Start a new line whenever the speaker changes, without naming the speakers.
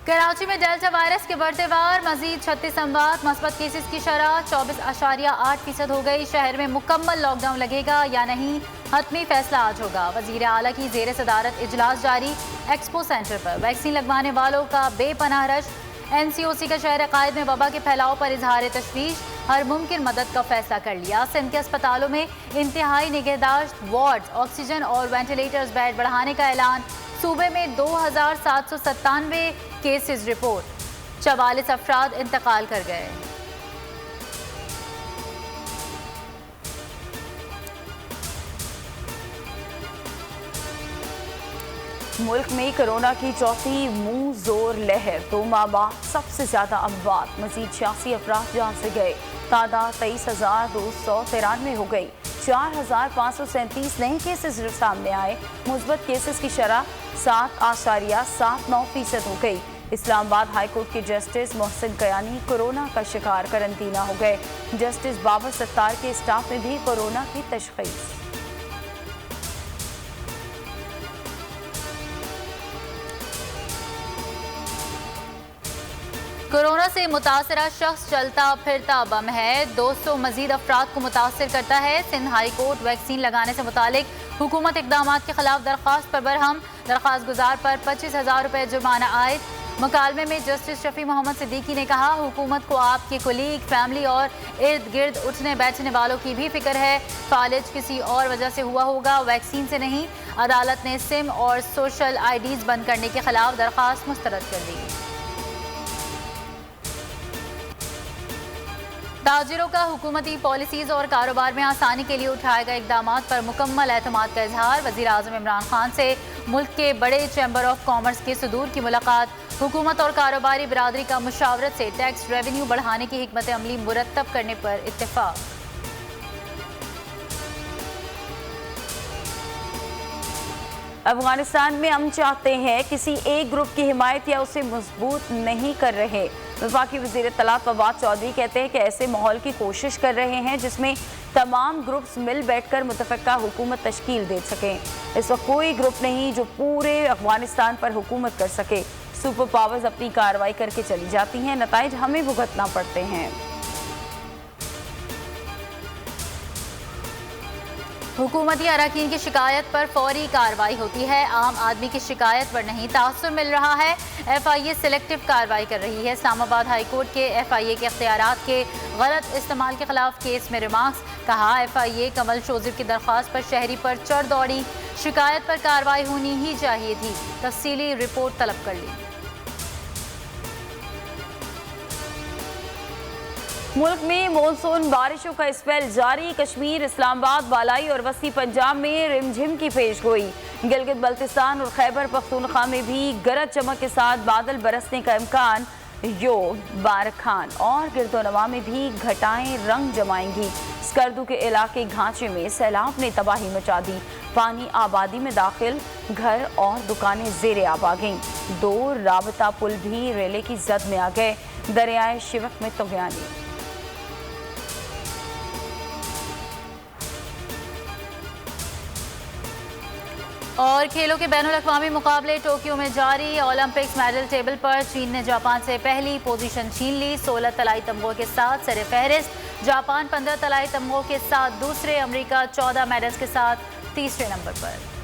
कराची में delta virus के बढ़ते वार, मजीद 36 अमवात, मस्बत केसेस की शरह 24.8% हो गई। शहर में मुकम्मल लॉकडाउन लगेगा या नहीं, हतमी फैसला आज होगा। वजीर आला की जेर सदारत इजलास जारी। एक्सपो सेंटर पर वैक्सीन लगवाने वालों का बेपनाह रश। NCOC का शहर अकायद में वबा के फैलाव पर इजहार तशवीश, हर मुमकिन मदद का फैसला कर लिया। सिंध के अस्पतालों में इंतहाई निगहदाश्त, वार्ड्स, ऑक्सीजन और वेंटिलेटर्स बेड बढ़ाने का ऐलान। सूबे में 2797 केसेस रिपोर्ट, 44 अफराद इंतकाल कर गए।
मुल्क में कोरोना की चौथी मुंह जोर लहर, 2 माह बाद सबसे ज्यादा अमवात, मजीद 86 अफराद जान से गए। तादाद 23,293 हो गई। 4,537 नए केसेस सामने आए। मुस्बत केसेस की शरह 7.79% हो गई। इस्लामाबाद हाई कोर्ट के जस्टिस मोहसिन कयानी कोरोना का शिकार, करंतना हो गए। जस्टिस बाबर सत्तार के स्टाफ में भी कोरोना की तशखीस।
कोरोना से मुतासरा शख्स चलता फिरता बम है, 200 मजीद अफराद को मुतासर करता है। सिंध हाई कोर्ट वैक्सीन लगाने से मुतालिक हुकूमत इकदाम के खिलाफ दरख्वास्त पर बरहम, दरख्वास्त गुजार पर 25,000 रुपये जुर्माना आयद। मुकालमे में जस्टिस शफी मोहम्मद सिद्दीकी ने कहा, हुकूमत को आपके कुलीग, फैमिली और इर्द गिर्द उठने बैठने वालों की भी फिक्र है। फालिज किसी और वजह से हुआ होगा, वैक्सीन से नहीं। अदालत ने सिम और सोशल IDs बंद करने के खिलाफ दरख्वास्त मुस्तरद कर दी। ताजिरों का हुकूमती पॉलिसीज़ और कारोबार में आसानी के लिए उठाए गए इकदाम पर मुकम्मल एतमाद का इजहार। वज़ीर आज़म इमरान खान से मुल्क के बड़े चैम्बर ऑफ कॉमर्स के सदूर की मुलाकात। हुकूमत और कारोबारी बिरादरी का मुशावरत से टैक्स रेवेन्यू बढ़ाने की हिकमत अमली मुरतब करने पर इत्तेफाक।
अफगानिस्तान में हम चाहते हैं किसी एक ग्रुप की हिमायत या उसे मजबूत नहीं कर रहे। वफाकी वज़ीर इत्तलात फवाद चौधरी कहते हैं कि ऐसे माहौल की कोशिश कर रहे हैं जिसमें तमाम ग्रुप्स मिल बैठकर मुतफ़क्का हुकूमत तश्कील दे सकें। इस वक्त कोई ग्रुप नहीं जो पूरे अफगानिस्तान पर हुकूमत कर सके। सुपर पावर्स अपनी कार्रवाई करके चली जाती हैं, नताइज हमें भुगतना पड़ते हैं।
हुकूमती अरकान की शिकायत पर फौरी कार्रवाई होती है, आम आदमी की शिकायत पर नहीं। तासुर मिल रहा है, FIA सिलेक्टिव कार्रवाई कर रही है। इस्लामाबाद हाई कोर्ट के FIA के इख्तियारात के गलत इस्तेमाल के खिलाफ केस में रिमार्क्स। कहा, FIA कमल शोजिब की दरख्वास्त पर शहरी पर चढ़ दौड़ी, शिकायत पर कार्रवाई होनी ही चाहिए थी, तफसीली रिपोर्ट तलब कर ली।
मुल्क में मानसून बारिशों का स्पेल जारी। कश्मीर, इस्लामाबाद, बालाई और वस्ती पंजाब में रिमझिम की पेशगोई। गिलगित बल्तिस्तान और खैबर पख्तूनख्वा में भी गरज चमक के साथ बादल बरसने का इम्कान। योग, बारखान और गिरदोनवा में भी घटाएं रंग जमाएंगी। स्कर्दू के इलाके घांचे में सैलाब ने तबाही मचा दी। पानी आबादी में दाखिल, घर और दुकानें ज़ेरे आब आ गईं। 2 राबता पुल भी रेले की जद में आ गए। दरियाए शिवक में तुगयानी।
और खेलों के बैनुल-अक़वामी मुकाबले टोक्यो में जारी। ओलंपिक्स मेडल टेबल पर चीन ने जापान से पहली पोजीशन छीन ली। 16 तलाई तमगों के साथ सरे फहरिस्त। जापान 15 तलाई तमगों के साथ दूसरे, अमेरिका 14 मेडल्स के साथ तीसरे नंबर पर।